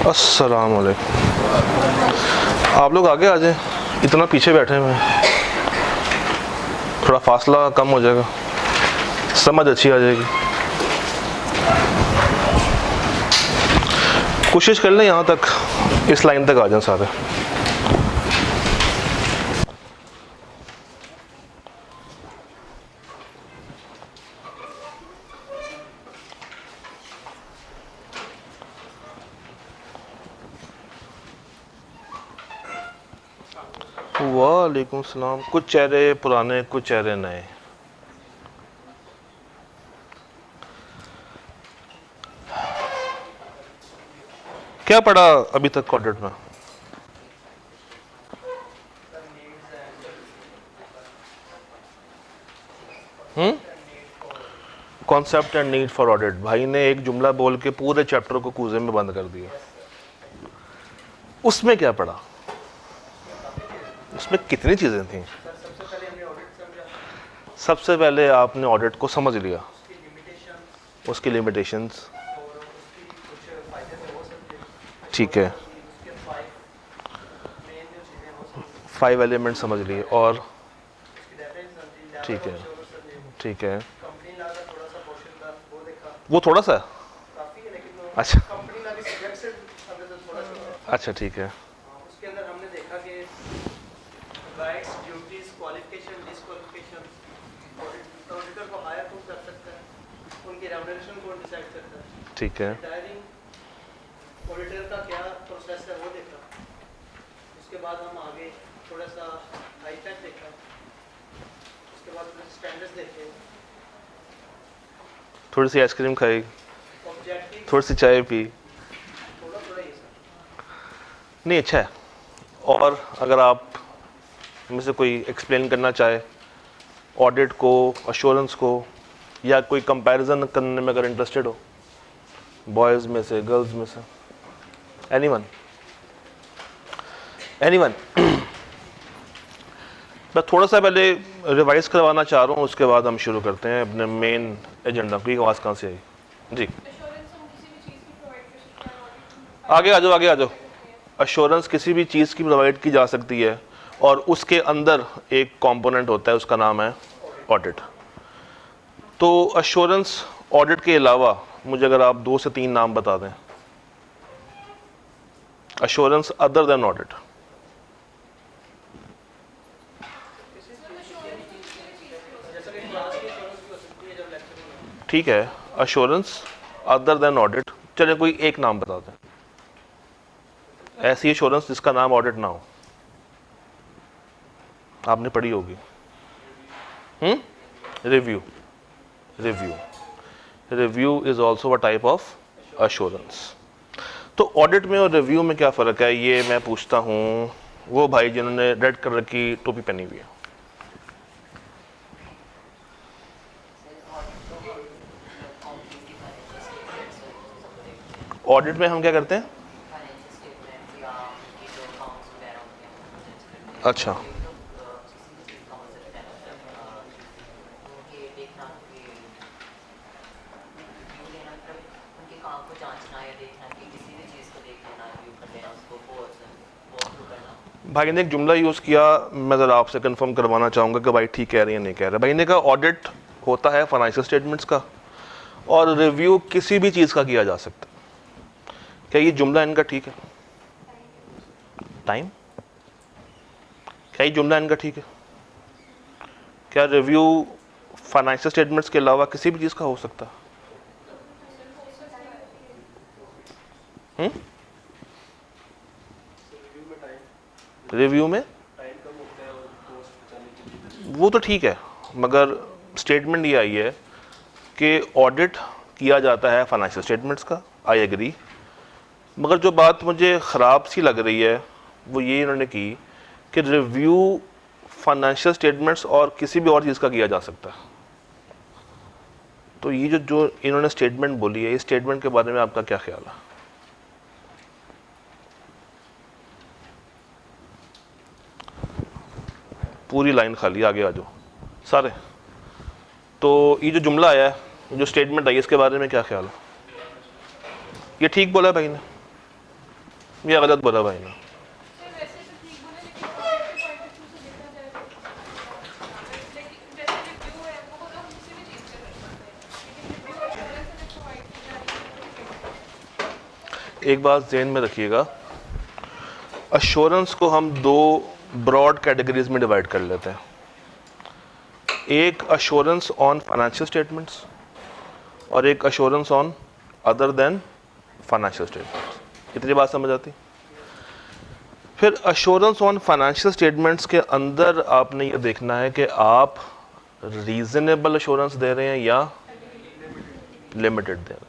अस्सलाम वालेकुम। आप लोग आगे आ जाएं, इतना पीछे बैठे हुए हैं, थोड़ा फासला कम हो जाएगा, समझ अच्छी आ जाएगी। कोशिश कर लें यहाँ तक, इस लाइन तक आ जाएं सारे। वालेकुम सलाम। कुछ चेहरे पुराने, कुछ चेहरे नए। क्या पढ़ा अभी तक ऑडिट में? Concept and need for audit. भाई ने एक जुमला बोल के पूरे चैप्टर को कूजे में बंद कर दिया। उसमें क्या पढ़ा? उसमें कितनी चीजें थी? सबसे पहले आपने ऑडिट को समझ लिया, उसकी लिमिटेशंस, ठीक है, 5 एलिमेंट समझ लिए, और ठीक है, ठीक है, वो थोड़ा सा, अच्छा अच्छा, ठीक है, उसके अंदर हमने देखा कि rights, duties, qualification, disqualification, auditor को हायर कौन कर सकता है, उनकी रेम्युनरेशन कौन डिसाइड करता है, ठीक है, रिटायरिंग ऑडिटर का क्या प्रोसेस है वो देखा। उसके बाद हम आगे थोड़ा सा हाई टैक देखा, उसके बाद स्टैंडर्ड्स देखे, थोड़ी सी आइसक्रीम खाई, ऑब्जेक्टिव, थोड़ी सी चाय पी। थोड़ा थोड़ा ये सब। नहीं, अच्छा है। और अगर आप में से कोई एक्सप्लेन करना चाहे ऑडिट को, अश्योरेंस को, या कोई कंपैरिजन करने में अगर इंटरेस्टेड हो, बॉयज़ में से, गर्ल्स में से, एनीवन एनीवन। मैं थोड़ा सा पहले रिवाइज करवाना चाह रहा हूँ, उसके बाद हम शुरू करते हैं अपने मेन एजेंडा। की आवाज़ कहाँ से आई जी? आगे आ जाओ, आगे आ जाओ। अश्योरेंस किसी भी चीज़ की प्रोवाइड की जा सकती है, और उसके अंदर एक कंपोनेंट होता है, उसका नाम है ऑडिट। तो अश्योरेंस ऑडिट के अलावा मुझे अगर आप 2 से 3 नाम बता दें, अश्योरेंस अदर देन ऑडिट। ठीक है, अश्योरेंस अदर देन ऑडिट। चलिए कोई एक नाम बता दें, ऐसी एश्योरेंस जिसका नाम ऑडिट ना हो, आपने पढ़ी होगी। Review. Review is also a type of assurance. तो ऑडिट में और रिव्यू में क्या फ़र्क है, ये मैं पूछता हूँ वो भाई जिन्होंने रेड कलर की टोपी पहनी हुई है। ऑडिट में हम क्या करते हैं? अच्छा, भाई ने एक जुमला यूज़ किया, मैं ज़रा आपसे कंफर्म करवाना चाहूँगा कि भाई ठीक कह रही है नहीं कह रहे। भाई ने कहा ऑडिट होता है फाइनेंशियल स्टेटमेंट्स का, और रिव्यू किसी भी चीज़ का किया जा सकता है। क्या ये जुमला इनका ठीक है? टाइम, क्या ये जुमला इनका ठीक है? क्या रिव्यू फाइनेंशियल स्टेटमेंट्स के अलावा किसी भी चीज़ का हो सकता है? रिव्यू में वो तो ठीक है, मगर स्टेटमेंट ये आई है कि ऑडिट किया जाता है फाइनेंशियल स्टेटमेंट्स का। आई एग्री, मगर जो बात मुझे ख़राब सी लग रही है वो ये इन्होंने की कि रिव्यू फाइनेंशियल स्टेटमेंट्स और किसी भी और चीज़ का किया जा सकता है। तो ये जो इन्होंने स्टेटमेंट बोली है, इस स्टेटमेंट के बारे में आपका क्या ख्याल है? पूरी लाइन खाली, आगे आ जाओ सारे। तो ये जो जुमला आया है, जो स्टेटमेंट आई है, इसके बारे में क्या ख्याल है? ये ठीक बोला है भाई ने? ये गलत बोला भाई ने। एक बात ज़हन में रखिएगा, अश्योरेंस को हम दो ब्रॉड कैटेगरीज में डिवाइड कर लेते हैं। एक अश्योरेंस ऑन फाइनेंशियल स्टेटमेंट्स और एक assurance on other than financial statements. इतनी बात समझ आती? फिर अश्योरेंस ऑन फाइनेंशियल स्टेटमेंट्स के अंदर आपने ये देखना है कि आप रीजनेबल अश्योरेंस दे रहे हैं या लिमिटेड दे रहे हैं।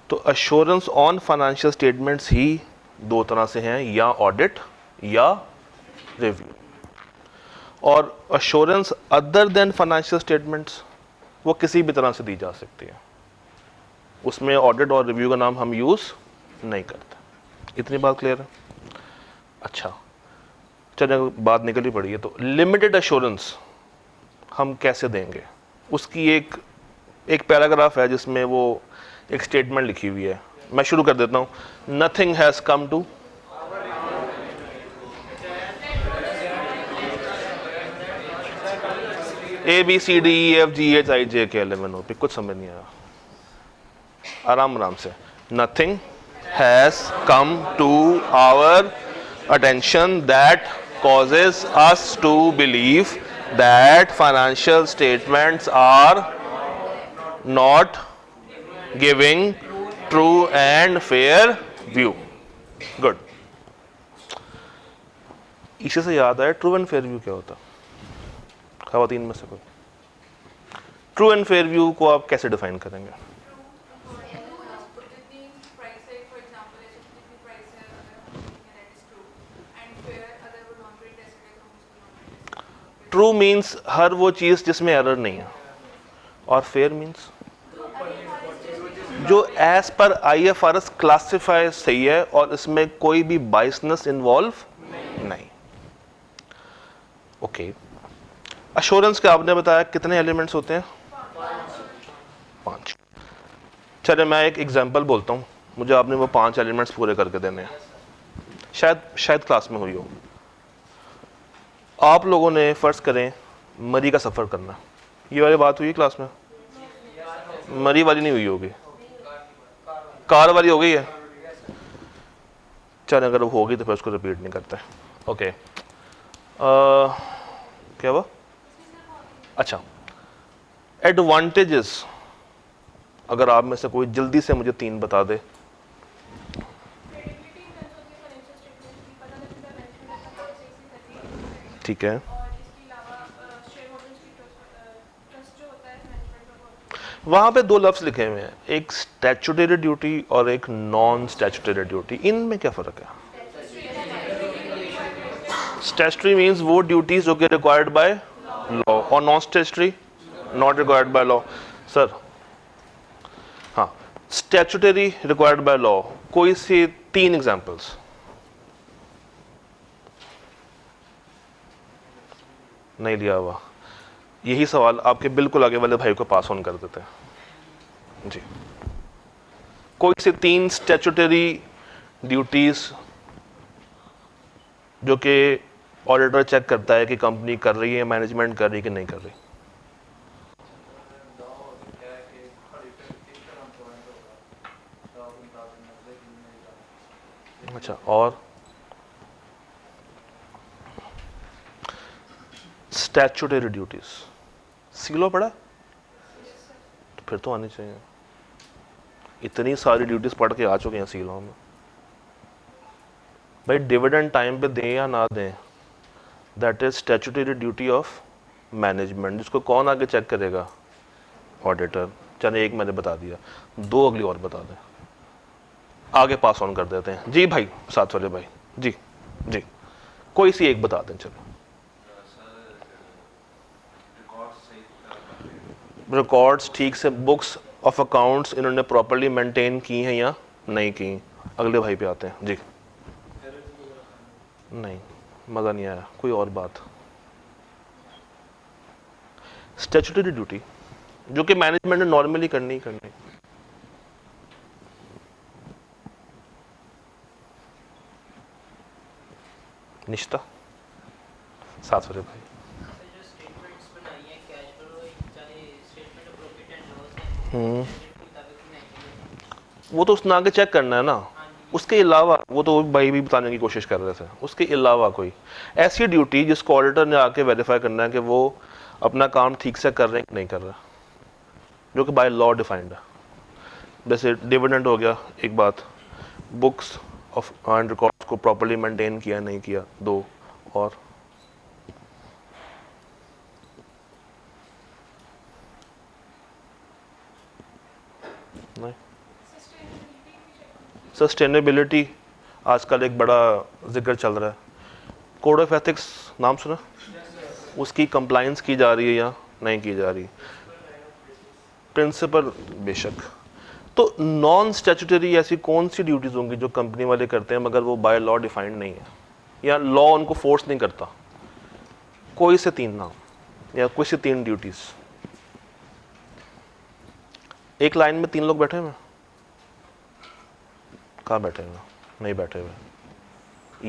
तो अश्योरेंस ऑन फाइनेंशियल स्टेटमेंट्स ही दो तरह से हैं, या ऑडिट या रिव्यू। और assurance other than financial statements वो किसी भी तरह से दी जा सकती है, उसमें ऑडिट और रिव्यू का नाम हम यूज़ नहीं करते। इतनी बात क्लियर है? अच्छा, चलिए बात निकली पड़ी है, तो लिमिटेड अश्योरेंस हम कैसे देंगे? उसकी एक पैराग्राफ है जिसमें वो एक स्टेटमेंट लिखी हुई है, मैं शुरू कर देता हूँ। Nothing has come to ABCDEFGHIJK11 कुछ समझ नहीं आया, आराम से। Nothing has come to our attention that causes us to believe that financial statements are not giving true and fair view. Good. इसी से याद आया, ट्रू एंड फेयर व्यू क्या होता? खवातीन में से कोई ट्रू एंड फेयर व्यू को आप कैसे डिफाइन करेंगे? ट्रू मीन्स हर वो चीज़ जिसमें एरर नहीं है, और फेयर मीन्स जो एज पर IFRS क्लासिफाई सही है और इसमें कोई भी बायसनेस इन्वॉल्व नहीं। ओके, अश्योरेंस के आपने बताया कितने एलिमेंट्स होते हैं? 5। चलिए मैं एक एग्जांपल बोलता हूँ, मुझे आपने वो 5 एलिमेंट्स पूरे करके देने हैं। शायद क्लास में हुई हो। आप लोगों ने फ़र्ज करें मरी का सफ़र करना, ये वाली बात हुई क्लास में? मरी वाली नहीं हुई होगी, कार वाली हो गई है। चल अगर वो होगी तो फिर उसको रिपीट नहीं करते। ओके, क्या हुआ? अच्छा, एडवांटेजेस अगर आप में से कोई जल्दी से मुझे 3 बता दे। ठीक है, वहां पे 2 लफ्ज लिखे हुए हैं, एक स्टैट्यूटरी ड्यूटी और एक नॉन स्टैट्यूटरी ड्यूटी। इनमें क्या फर्क है? स्टैट्यूटरी मींस वो ड्यूटीज जो कि रिक्वायर्ड बाय लॉ, और non statutory not required by law. Sir हाँ, स्टैट्यूटरी रिक्वायर्ड बाय लॉ, कोई से 3 एग्जांपल्स। नहीं लिया हुआ, यही सवाल आपके बिल्कुल आगे वाले भाई को पास ऑन कर देते हैं जी। कोई से 3 स्टैट्यूटरी ड्यूटीज जो कि ऑडिटर चेक करता है कि कंपनी कर रही है, मैनेजमेंट कर रही है कि नहीं कर रही। अच्छा, और स्टैट्यूटरी ड्यूटीज सीलो पड़ा तो फिर तो आनी चाहिए। इतनी सारी ड्यूटीज पढ़ के आ चुके हैं सीलो में। भाई डिविडेंड टाइम पे दें या ना दें, that is statutory duty of management, जिसको कौन आगे चेक करेगा? ऑडिटर। चले एक मैंने बता दिया, 2 अगली और बता दें, आगे पास ऑन कर देते हैं जी। भाई साथ वाले भाई जी जी, कोई सी एक बता दें। चलो, रिकॉर्ड्स ठीक से, बुक्स ऑफ अकाउंट्स इन्होंने प्रॉपर्ली मेंटेन की हैं या नहीं की। अगले भाई पे आते हैं जी। नहीं, मज़ा नहीं आया, कोई और बात। स्टैट्यूटरी ड्यूटी जो कि मैनेजमेंट ने नॉर्मली करनी ही करनी। निश्ता साथ वाले भाई। जो स्टेटमेंट्स बनाई हैं कैश फ्लो चाहे statement of profit and loss है के मुताबिक बनाई है। वो तो उसने आगे चेक करना है ना, उसके अलावा वो तो भाई भी बताने की कोशिश कर रहे थे, उसके अलावा कोई ऐसी ड्यूटी जिसको ऑडिटर ने आके वेरीफाई करना है कि वो अपना काम ठीक से कर रहे हैं कि नहीं कर रहे, जो कि बाय लॉ डिफाइंड है। जैसे डिविडेंड हो गया एक बात, बुक्स ऑफ एंड रिकॉर्ड्स को प्रॉपर्ली मेंटेन किया नहीं किया दो, और नहीं सस्टेनेबिलिटी आजकल एक बड़ा जिक्र चल रहा है। कोड ऑफ एथिक्स नाम सुना, उसकी कंप्लाइंस की जा रही है या नहीं की जा रही, प्रिंसिपल बेशक। तो नॉन स्टैट्यूटरी ऐसी कौन सी ड्यूटीज़ होंगी जो कंपनी वाले करते हैं मगर वो बाय लॉ डिफाइंड नहीं है या लॉ उनको फोर्स नहीं करता? कोई से 3 नाम या कोई से 3 ड्यूटीज़। एक लाइन में 3 लोग बैठे हुए, कहाँ बैठे हुए? नहीं बैठे हुए,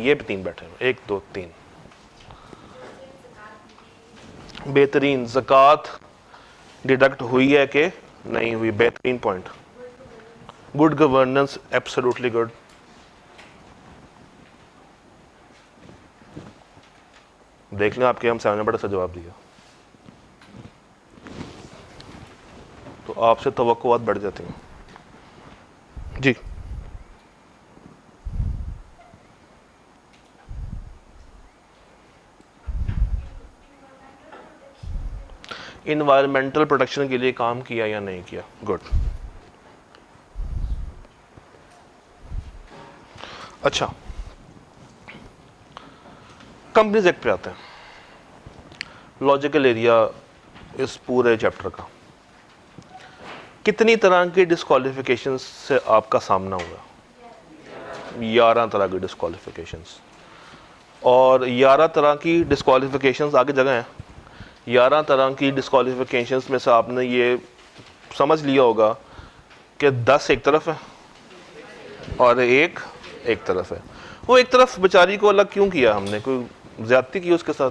ये भी 3 बैठे हुए, 1 2 3। बेहतरीन, ज़कात डिडक्ट हुई है कि नहीं हुई, बेहतरीन point. Good governance, absolutely good. देख लें आपके हम सामने बड़ा सा जवाब दिया तो आपसे तवक्कुआत बढ़ जाती हैं जी। इन्वायरमेंटल प्रोटेक्शन के लिए काम किया या नहीं किया, गुड। अच्छा, कंपनीज एक्ट पे आते हैं। लॉजिकल एरिया इस पूरे चैप्टर का, कितनी तरह की डिस्क्वालिफिकेशन से आपका सामना हुआ? 11 तरह की डिस्क्वालिफिकेशंस, और 11 तरह की डिस्क्वालिफिकेशंस आगे जगह हैं। 11 तरह की डिस्क्वालिफिकेशंस में से आपने ये समझ लिया होगा कि 10 एक तरफ है और एक तरफ है। वो एक तरफ बेचारी को अलग क्यों किया हमने, कोई ज्यादती की उसके साथ?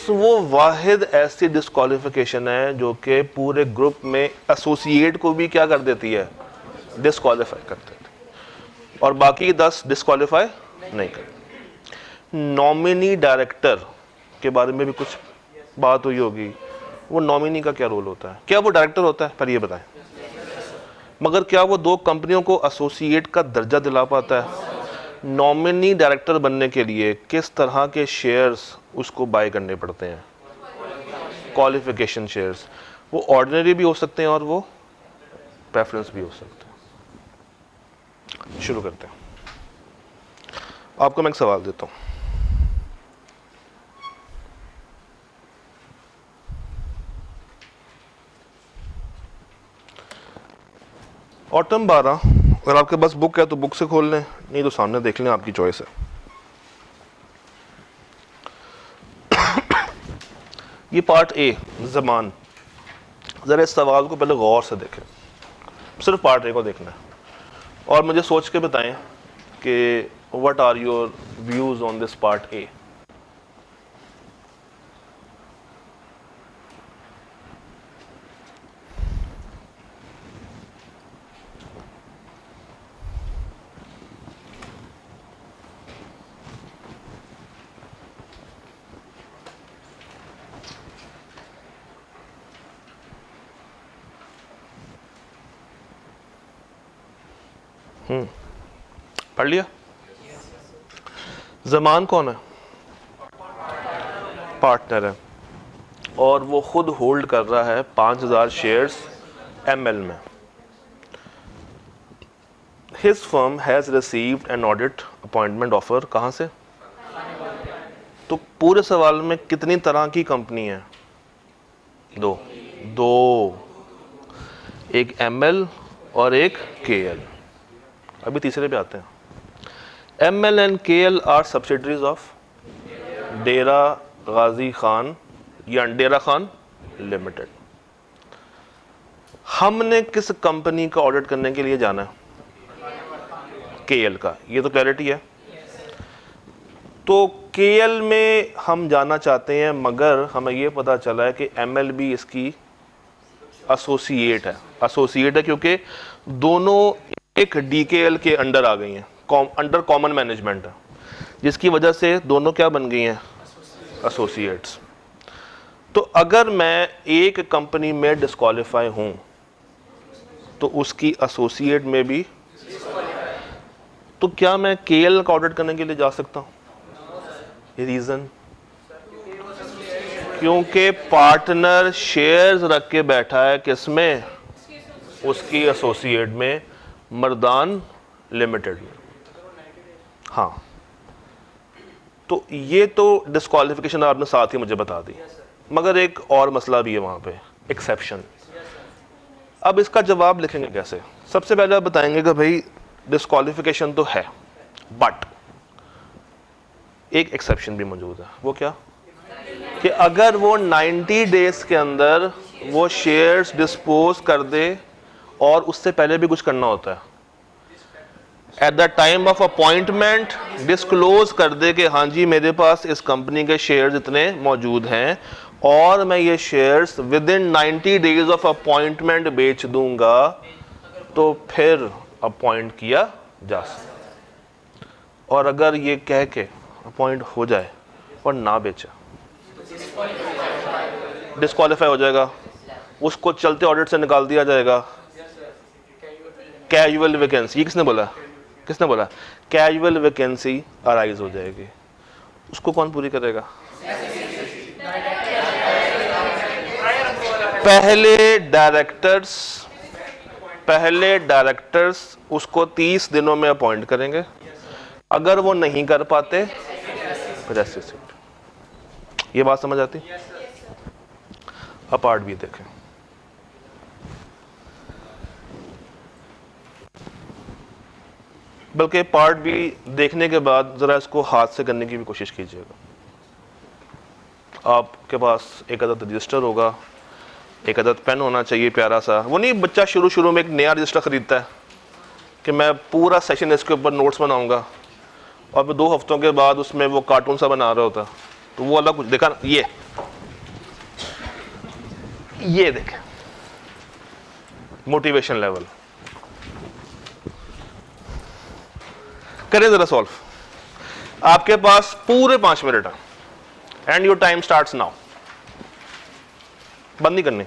वो वाहिद ऐसी डिस्क्वालिफिकेशन है जो कि पूरे ग्रुप में एसोसिएट को भी क्या कर देती है, डिस्क्वालीफाई कर देती है, और बाकी 10 डिस्क्वालीफाई नहीं करती। नॉमिनी डायरेक्टर के बारे में भी कुछ बात हुई होगी, वो नॉमिनी का क्या रोल होता है? क्या वो डायरेक्टर होता है? पर ये बताएं, मगर क्या वो 2 कंपनियों को एसोसिएट का दर्जा दिला पाता है? नॉमिनी डायरेक्टर बनने के लिए किस तरह के शेयर्स उसको बाय करने पड़ते हैं? Qualification shares. वो ऑर्डिनरी भी हो सकते हैं और वो प्रेफरेंस भी हो सकते हैं। शुरू करते हैं। आपको मैं एक सवाल देता हूं, ऑटम 12, अगर आपके पास बुक है तो बुक से खोल लें, नहीं तो सामने देख लें, आपकी चॉइस है। ये पार्ट ए, ज़मान। ज़रा इस सवाल को पहले गौर से देखें, सिर्फ पार्ट ए को देखना है, और मुझे सोच के बताएं कि what are your views on this part A. पढ़ लिया? ज़मान कौन है? पार्टनर है, और वो खुद होल्ड कर रहा है 5000 शेयर्स एमएल में। His firm has received an audit appointment offer, कहाँ से? तो पूरे सवाल में कितनी तरह की कंपनी है? 2, एक एमएल और एक केएल। अभी तीसरे पे आते हैं। ML and KL are subsidiaries of Dera Ghazi Khan या डेरा खान लिमिटेड। हमने किस कंपनी का ऑडिट करने के लिए जाना है? केएल का। ये तो क्लैरिटी है। तो केएल में हम जाना चाहते हैं, मगर हमें ये पता चला है कि एमएलबी इसकी एसोसिएट है क्योंकि दोनों एक डीकेएल के अंडर आ गई हैं, अंडर कॉमन मैनेजमेंट है, जिसकी वजह से दोनों क्या बन गई हैं, एसोसिएट्स। तो अगर मैं एक कंपनी में डिस्क्वालीफाई हूं तो उसकी एसोसिएट में भी, तो क्या मैं केएल का ऑडिट करने के लिए जा सकता हूं? रीजन, क्योंकि पार्टनर शेयर्स रख के बैठा है किसमें, उसकी एसोसिएट में, मर्दान लिमिटेड में। हाँ, तो ये तो डिस्क्वालिफिकेशन आपने साथ ही मुझे बता दी, मगर एक और मसला भी है वहाँ पे, एक्सेप्शन। अब इसका जवाब लिखेंगे कैसे? सबसे पहले आप बताएंगे कि भाई डिस्क्वालिफिकेशन तो है, बट एक एक्सेप्शन भी मौजूद है। वो क्या? कि अगर वो 90 डेज के अंदर वो शेयर्स डिस्पोज कर दे, और उससे पहले भी कुछ करना होता है, at the time of appointment disclose कर दे कि हाँ जी मेरे पास इस कंपनी के शेयर्स इतने मौजूद हैं और मैं ये shares with in 90 days of appointment बेच दूंगा, तो फिर अपॉइंट किया जा सकता। और अगर ये कह के अपॉइंट हो जाए और ना बेचा, डिस्क्वालीफाई हो जाएगा, उसको चलते ऑडिट से निकाल दिया जाएगा। कैजुअल वैकेंसी, किसने बोला? किसने बोला? कैजुअल वैकेंसी अराइज हो जाएगी, उसको कौन पूरी करेगा? पहले डायरेक्टर्स उसको 30 दिनों में अपॉइंट करेंगे, अगर वो नहीं कर पाते फिर एसोसिएट। ये बात समझ आती? अब पार्ट बी देखें। बल्कि पार्ट बी देखने के बाद ज़रा इसको हाथ से करने की भी कोशिश कीजिएगा। आपके पास एक अदद रजिस्टर होगा, एक अदद पेन होना चाहिए प्यारा सा। वो नहीं बच्चा शुरू में एक नया रजिस्टर ख़रीदता है कि मैं पूरा सेशन इसके ऊपर नोट्स बनाऊंगा, और फिर 2 हफ्तों के बाद उसमें वो कार्टून सा बना रहा होता है। तो वो अलग कुछ देखा ना, ये देखें मोटिवेशन लेवल। करें जरा सॉल्व। आपके पास पूरे 5 मिनट है and your time starts now. बंद नहीं करनी।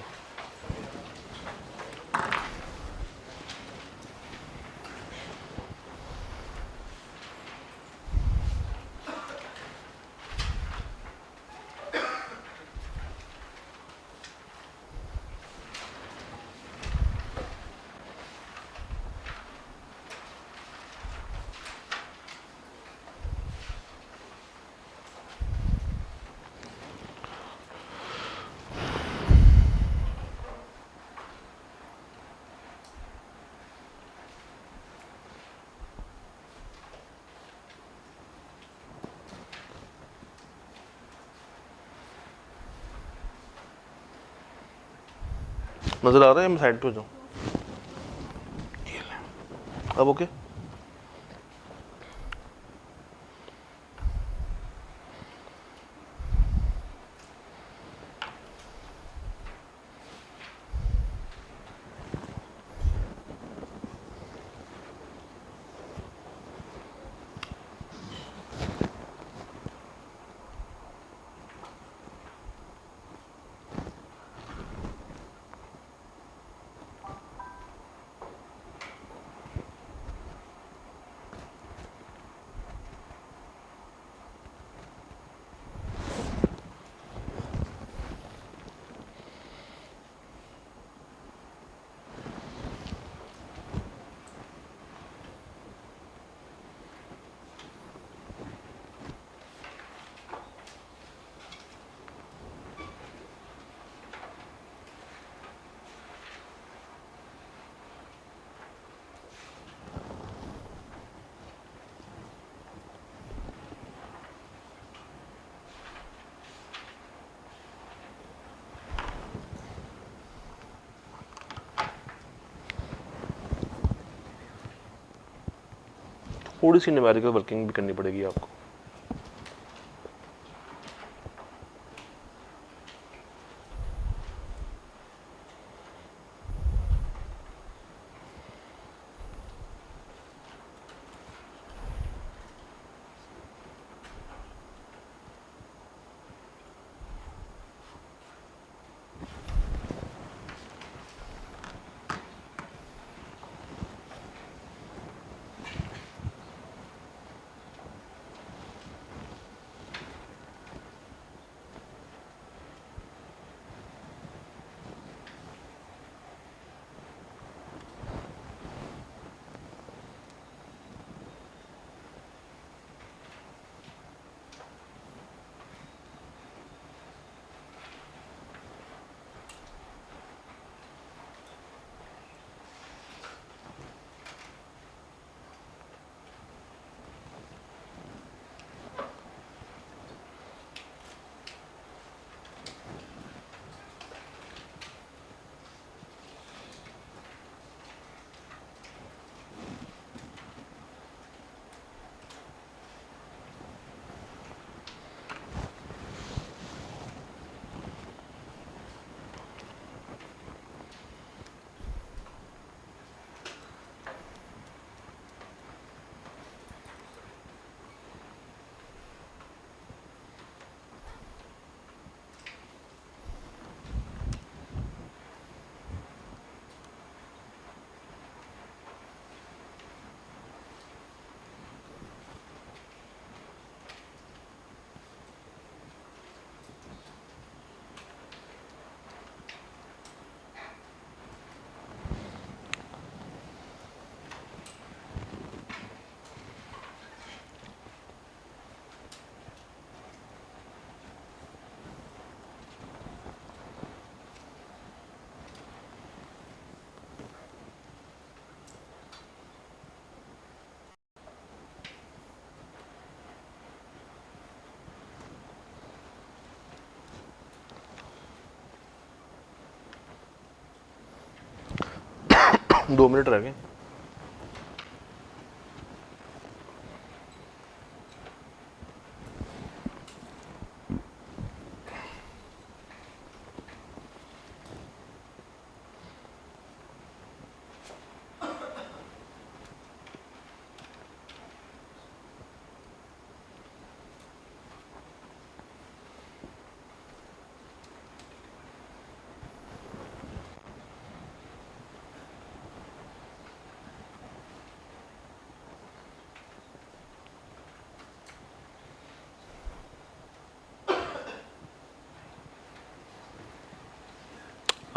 नजर आ रहा है? मैं साइड पे हो जाऊं। अब ओके। थोड़ी सी न्यूमेरिकल वर्किंग भी करनी पड़ेगी आपको। 2 मिनट रह गए।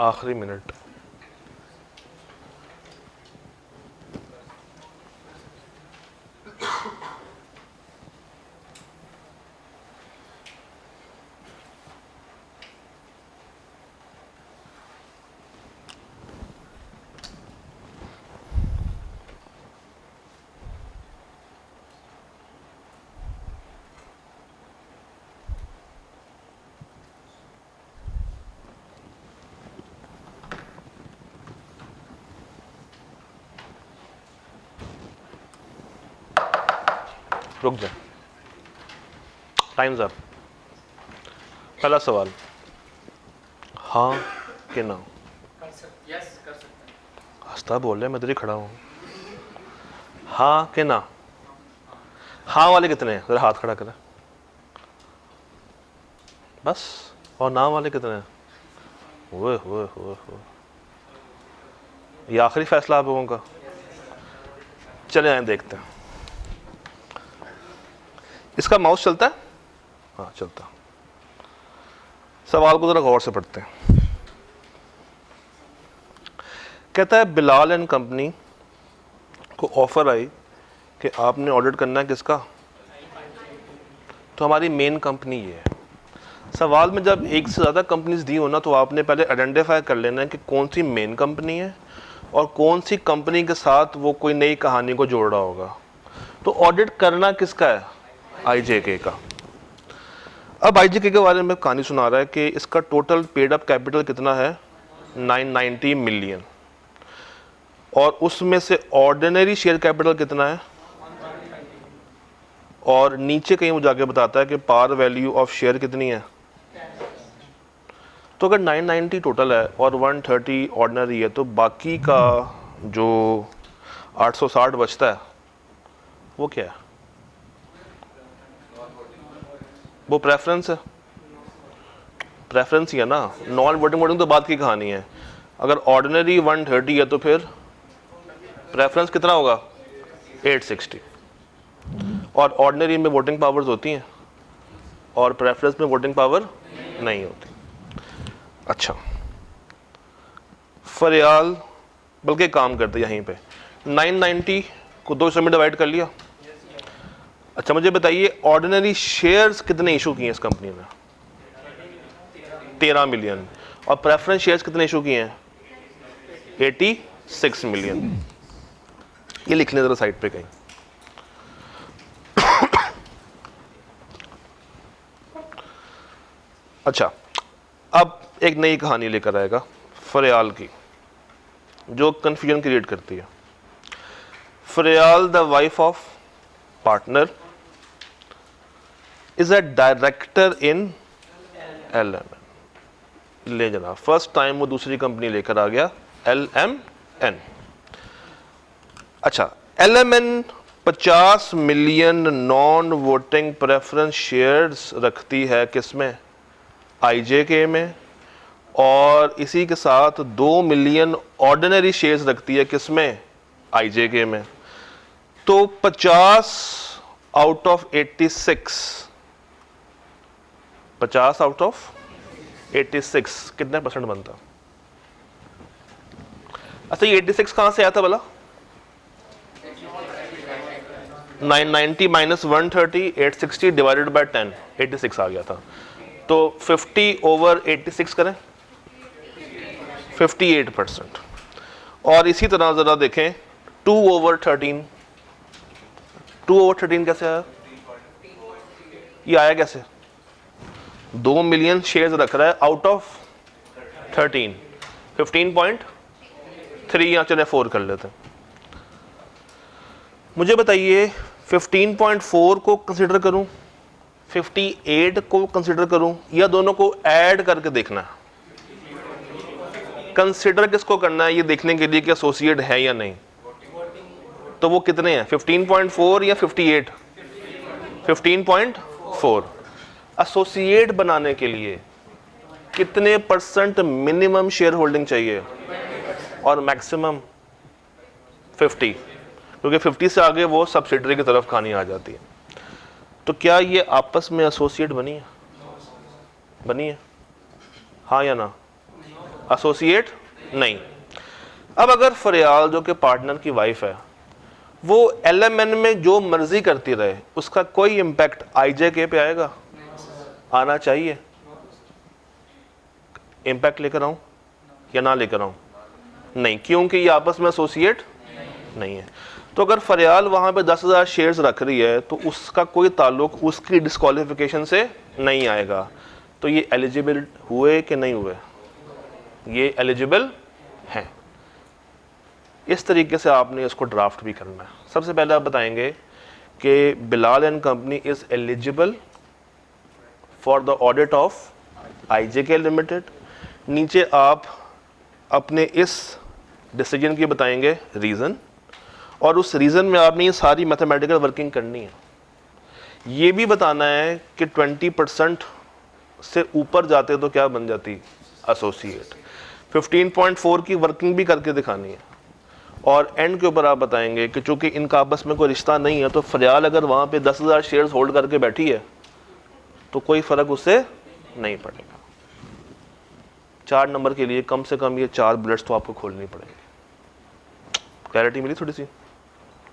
आखिरी मिनट। रुक जा, टाइम्स अप। पहला सवाल, हाँ कि ना? यस कर सकते हैं। हंसता बोल रहे, मैं इधर ही खड़ा हूँ। हाँ कि ना? हाँ वाले कितने हैं? जरा हाथ खड़ा करें बस। और ना वाले कितने हैं? वो ये आखिरी फैसला आप लोगों का। चले आए देखते हैं। इसका माउस चलता है? हाँ चलता। सवाल को जरा गौर से पढ़ते हैं। कहता है बिलाल एंड कंपनी को ऑफर आई कि आपने ऑडिट करना है किसका? तो हमारी मेन कंपनी ये है। सवाल में जब एक से ज़्यादा कंपनीज दी हो ना, तो आपने पहले आइडेंटिफाई कर लेना है कि कौन सी मेन कंपनी है और कौन सी कंपनी के साथ वो कोई नई कहानी को जोड़ रहा होगा। तो ऑडिट करना किसका है? आईजेके का। अब आईजेके के बारे में कहानी सुना रहा है कि इसका टोटल पेड अप कैपिटल कितना है? 990 मिलियन। और उसमें से ऑर्डिनरी शेयर कैपिटल कितना है? और नीचे कहीं वो जाके बताता है कि पार वैल्यू ऑफ शेयर कितनी है। तो अगर 990 टोटल है और 130 ऑर्डिनरी है, तो बाकी का जो 860 बचता है वो क्या है? वो प्रेफरेंस है। प्रेफरेंस ही है ना। नॉन वोटिंग वोटिंग तो बात की कहानी है। अगर ऑर्डिनरी 130 है तो फिर प्रेफरेंस कितना होगा? 860। और ऑर्डिनरी में वोटिंग पावर्स होती हैं और प्रेफरेंस में वोटिंग पावर नहीं होती। अच्छा, फरियाल बल्कि काम करते यहीं पे 990 को 2 में डिवाइड कर लिया। अच्छा मुझे बताइए, ऑर्डिनरी शेयर्स कितने इशू किए इस कंपनी ने? 13 मिलियन। और प्रेफरेंस शेयर्स कितने इशू किए हैं? 86 मिलियन। ये लिख लें जरा साइड पे कहीं। अच्छा, अब एक नई कहानी लेकर आएगा फरियाल की, जो कंफ्यूजन क्रिएट करती है। फरियाल the wife of partner is a director in LMN। ले जनाब, फर्स्ट टाइम वो दूसरी कंपनी लेकर आ गया, LMN। अच्छा, LMN 50 million non voting preference shares रखती है किसमें? आईजेके में। और इसी के साथ 2 मिलियन ऑर्डिनरी शेयर्स रखती है किसमें? आईजेके में। तो 50 आउट ऑफ 86, 50 आउट ऑफ 86 कितने परसेंट बनता? अच्छा, ये 86 कहां से आया था भला? 990 माइनस 130, 860 डिवाइडेड बाय 10, 86 आ गया था। तो 50 ओवर 86 करें, 58%। और इसी तरह जरा देखें 2 ओवर 13, 2 ओवर 13 कैसे आया? ये आया कैसे? 2 मिलियन शेयर्स रख रहा है आउट ऑफ 13, 15 पॉइंट 3 या चले 4 कर लेते हैं। मुझे बताइए 15.4 को कंसिडर करूं, 58 को कंसिडर करूं, या दोनों को ऐड करके देखना है? कंसिडर किसको करना है ये देखने के लिए कि एसोसिएट है या नहीं। तो वो कितने हैं, 15.4 या 58? 15.4। एसोसिएट बनाने के लिए कितने % मिनिमम शेयर होल्डिंग चाहिए और मैक्सिमम 50, क्योंकि 50 से आगे वो सब्सिडरी की तरफ कहानी आ जाती है। तो क्या ये आपस में एसोसिएट बनी है? बनी है, हाँ या ना? एसोसिएट नहीं। अब अगर फरियाल जो कि पार्टनर की वाइफ है वो LMN में जो मर्जी करती रहे, उसका कोई इम्पैक्ट IJK पे आएगा? आना चाहिए। इम्पैक्ट लेकर आऊं या ना लेकर आऊं? नहीं, क्योंकि ये आपस में एसोसिएट नहीं है। तो अगर फरियाल वहां पे 10,000 शेयर्स रख रही है तो उसका कोई ताल्लुक उसकी डिस्क्वालिफिकेशन से नहीं आएगा। तो ये एलिजिबल हुए कि नहीं हुए? ये एलिजिबल हैं। इस तरीके से आपने इसको ड्राफ्ट भी करना है। सबसे पहले आप बताएंगे कि Bilal and company is eligible for the audit of IJK limited. नीचे आप अपने इस डिसीजन की बताएंगे रीज़न, और उस रीज़न में आपने ये सारी मैथमेटिकल वर्किंग करनी है। ये भी बताना है कि 20% से ऊपर जाते तो क्या बन जाती? एसोसिएट। 15.4 की वर्किंग भी करके दिखानी है। और एंड के ऊपर आप बताएंगे कि चूंकि इनका आपस में कोई रिश्ता नहीं है तो फरियाल अगर वहाँ पे 10,000 शेयर्स होल्ड करके बैठी है तो कोई फ़र्क उससे नहीं पड़ेगा। 4 नंबर के लिए कम से कम ये 4 बुलेट्स तो आपको खोलनी पड़ेगी। क्लैरिटी मिली थोड़ी सी?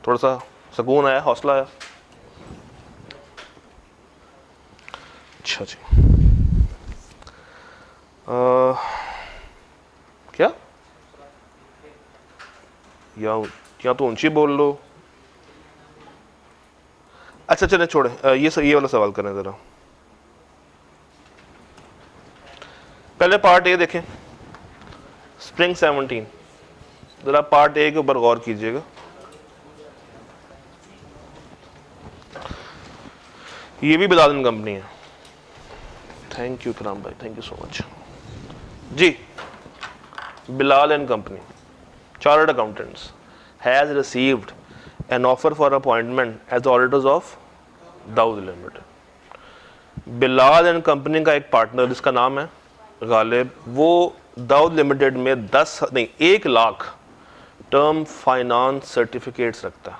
थोड़ा सा सुकून आया, हौसला आया? अच्छा जी। क्या या तो ऊंची बोल लो। अच्छा चले छोड़े, ये वाला सवाल करें ज़रा। पहले पार्ट ए देखें, स्प्रिंग 17। ज़रा पार्ट ए के ऊपर गौर कीजिएगा। ये भी बिलाल एंड कंपनी है। थैंक यू कराम भाई, thank you so much ji. Bilal and company chartered accountants has received an offer for appointment as auditors of Dawood limited. Bilal and company का एक पार्टनर जिसका नाम है गालिब, वो दाऊद लिमिटेड में 1 लाख टर्म फाइनेंस सर्टिफिकेट्स रखता है।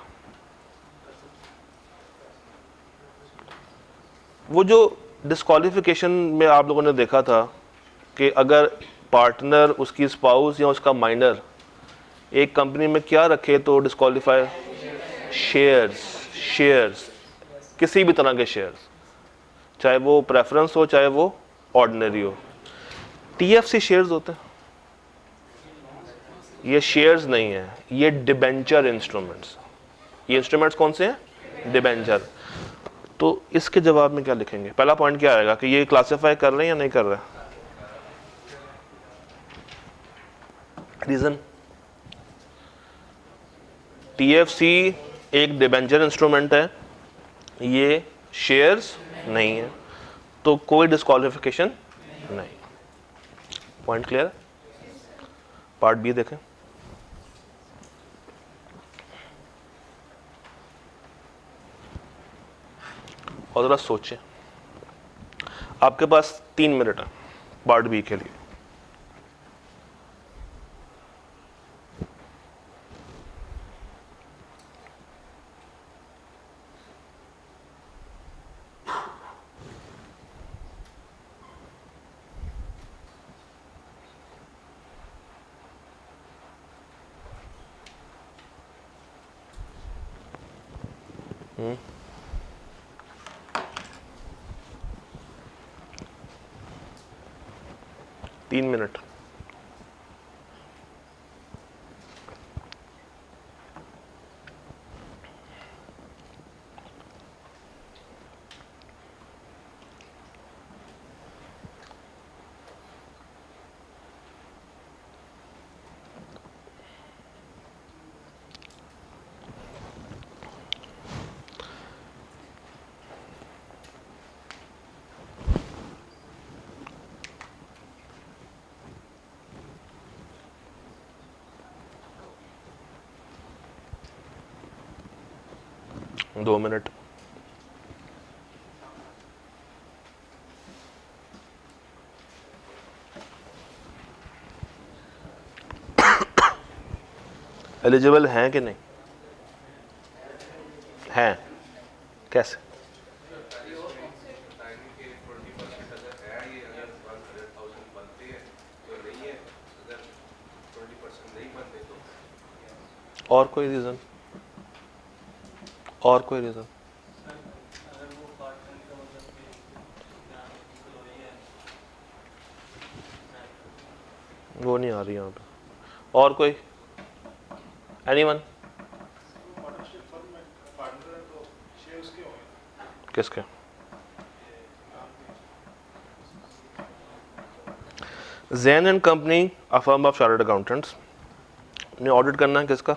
वो जो डिस्क्वालिफिकेशन में आप लोगों ने देखा था कि अगर पार्टनर, उसकी स्पाउस या उसका माइनर एक कंपनी में क्या रखे तो डिस्क्वालीफाई? शेयर्स, किसी भी तरह के शेयर्स, चाहे वो प्रेफरेंस हो चाहे वो ऑर्डिनरी हो। TFC शेयर्स होते हैं, ये शेयर्स नहीं है, ये डिबेंचर इंस्ट्रूमेंट्स। ये इंस्ट्रूमेंट्स कौन से हैं? डिबेंचर। तो इसके जवाब में क्या लिखेंगे? पहला पॉइंट क्या आएगा कि ये क्लासिफाई कर रहे हैं या नहीं कर रहे? रीजन, TFC एक डिबेंचर इंस्ट्रूमेंट है, ये शेयर्स नहीं है, तो कोई डिस्क्वालिफिकेशन नहीं। पॉइंट क्लियर है? पार्ट बी देखें। और ज़रा सोचें, आपके पास 3 मिनट है पार्ट बी के लिए। तीन मिनट। 2 मिनट। एलिजिबल हैं कि नहीं हैं? कैसे? और कोई रीज़न? और कोई रीज़न? वो नहीं आ रही यहाँ पे। और कोई? एनीवन? किसके? Jain and company, a firm of chartered accountants ने ऑडिट करना है किसका?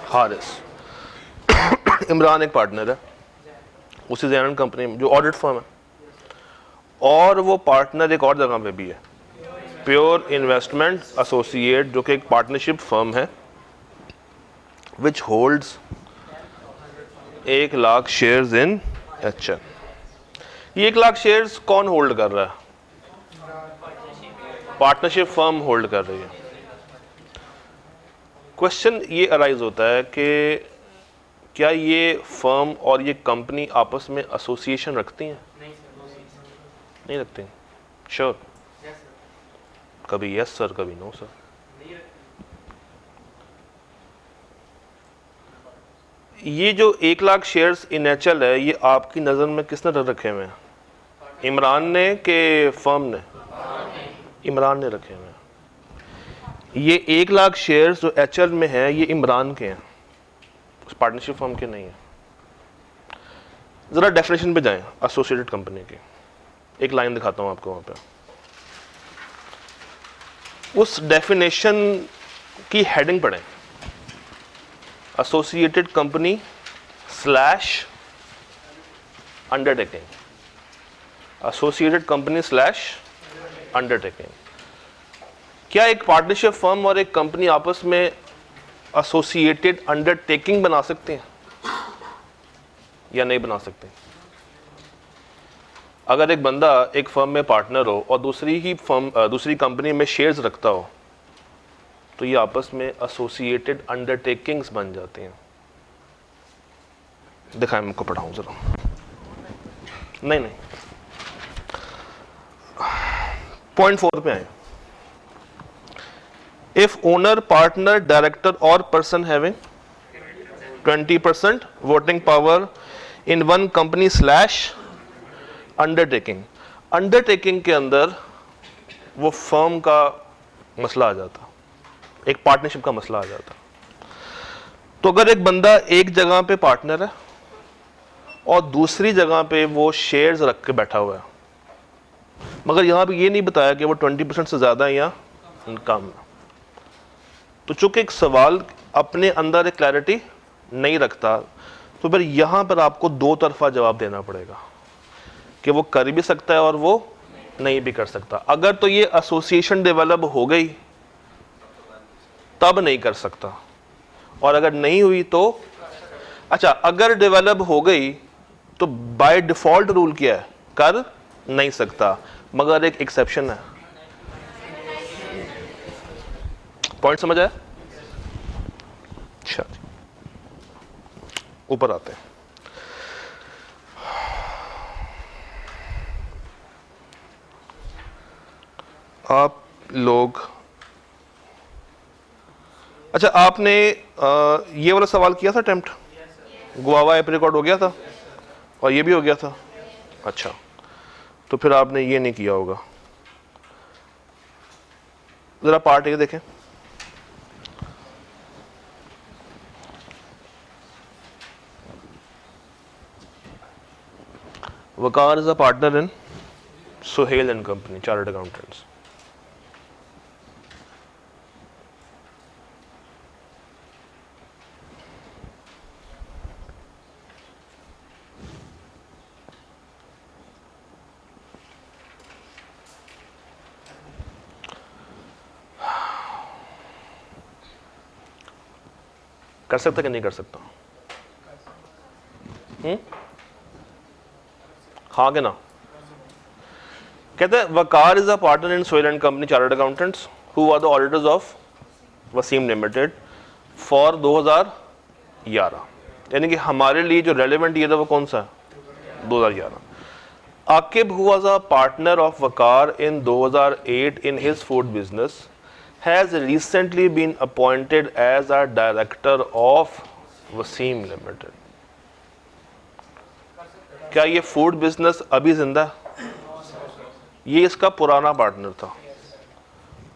हारिस। इमरान एक पार्टनर है उसी जैन एंड कंपनी में जो ऑडिट फर्म है, और वो पार्टनर एक और जगह पे भी है, प्योर इन्वेस्टमेंट एसोसिएट, जो कि एक पार्टनरशिप फर्म है, विच holds 1 lakh shares in HL। ये 1 लाख शेयर्स कौन होल्ड कर रहा है? पार्टनरशिप फर्म होल्ड कर रही है। क्वेश्चन ये अराइज होता है कि क्या ये फर्म और ये कंपनी आपस में एसोसिएशन रखती हैं? नहीं रखती। श्योर? कभी यस सर, कभी नो सर। ये जो 1 लाख शेयर्स इन HL है, ये आपकी नज़र में किसने रखे हुए हैं? इमरान ने के फर्म ने? इमरान ने रखे हुए हैं। ये 1 लाख शेयर्स जो HL में है, ये इमरान के हैं, उस पार्टनरशिप फर्म के नहीं है। ज़रा डेफिनेशन पे जाएं एसोसिएटेड कंपनी की, एक लाइन दिखाता हूँ आपको वहाँ पे। उस डेफिनेशन की हेडिंग पढ़ें, associated company slash undertaking, associated company slash undertaking. क्या एक पार्टनरशिप फर्म और एक कंपनी आपस में एसोसिएटेड अंडरटेकिंग बना सकते हैं या नहीं बना सकते? अगर एक बंदा एक फर्म में पार्टनर हो और दूसरी कंपनी में शेयर्स रखता हो, तो ये आपस में एसोसिएटेड अंडरटेकिंग्स बन जाती हैं। दिखाएं, मैं आपको पढ़ाऊं जरा। नहीं, पॉइंट 4 पे आए। इफ ओनर, पार्टनर, डायरेक्टर और person having 20% voting power in one company slash undertaking. Undertaking के अंदर वो फर्म का मसला आ जाता, एक पार्टनरशिप का मसला आ जाता। तो अगर एक बंदा एक जगह पे पार्टनर है और दूसरी जगह पे वो शेयर्स रख के बैठा हुआ है, मगर यहां पे ये नहीं बताया कि वो 20% से ज्यादा है या कम है, तो चूंकि एक सवाल अपने अंदर एक क्लैरिटी नहीं रखता, तो फिर यहां पर आपको दो तरफा जवाब देना पड़ेगा कि वो कर भी सकता है और वो नहीं भी कर सकता। अगर तो ये एसोसिएशन डेवलप हो गई तब नहीं कर सकता, और अगर नहीं हुई तो अच्छा, अगर डेवलप हो गई तो बाय डिफॉल्ट रूल क्या है? कर नहीं सकता, मगर एक एक्सेप्शन है। पॉइंट समझ आया? अच्छा, ऊपर आते हैं। आप लोग, अच्छा, आपने ये वाला सवाल किया था अटेम्प्ट? गुआवा एप्रिकॉट हो गया था और ये भी हो गया था। अच्छा, तो फिर आपने ये नहीं किया होगा। जरा पार्ट ये देखें। Waqar is a partner in Suhail and company, chartered accountants. कर सकता कि नहीं कर सकता? हाँ के ना? कहते हैं Waqar is a partner in Sohail and company chartered accountants who are the auditors of Waseem limited for 2011, यानी कि हमारे लिए जो रेलेवेंट ईयर है वो कौन सा है? 2011. Aqib, who was a partner of Waqar in 2008 in his food business, has recently been appointed as a director of Wasim Limited. क्या ये फूड बिजनेस अभी जिंदा है? ये इसका पुराना पार्टनर था,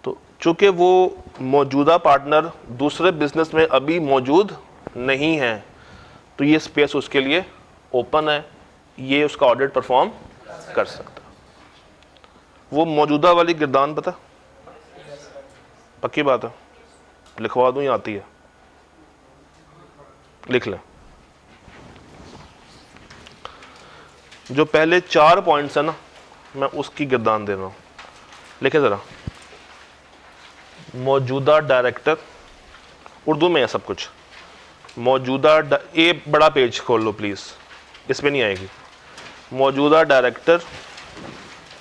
तो चूंकि वो मौजूदा पार्टनर दूसरे बिजनेस में अभी मौजूद नहीं है, तो ये स्पेस उसके लिए ओपन है, ये उसका ऑडिट परफॉर्म कर सकता. वो मौजूदा वाली गिरदान पता, पक्की बात है, लिखवा दूं या आती है? लिख लें. जो पहले 4 पॉइंट्स है ना, मैं उसकी गिरदान दे रहा हूं. लिखे जरा. मौजूदा डायरेक्टर, उर्दू में है सब कुछ. मौजूदा ये बड़ा पेज खोल लो प्लीज, इसमें नहीं आएगी. मौजूदा डायरेक्टर,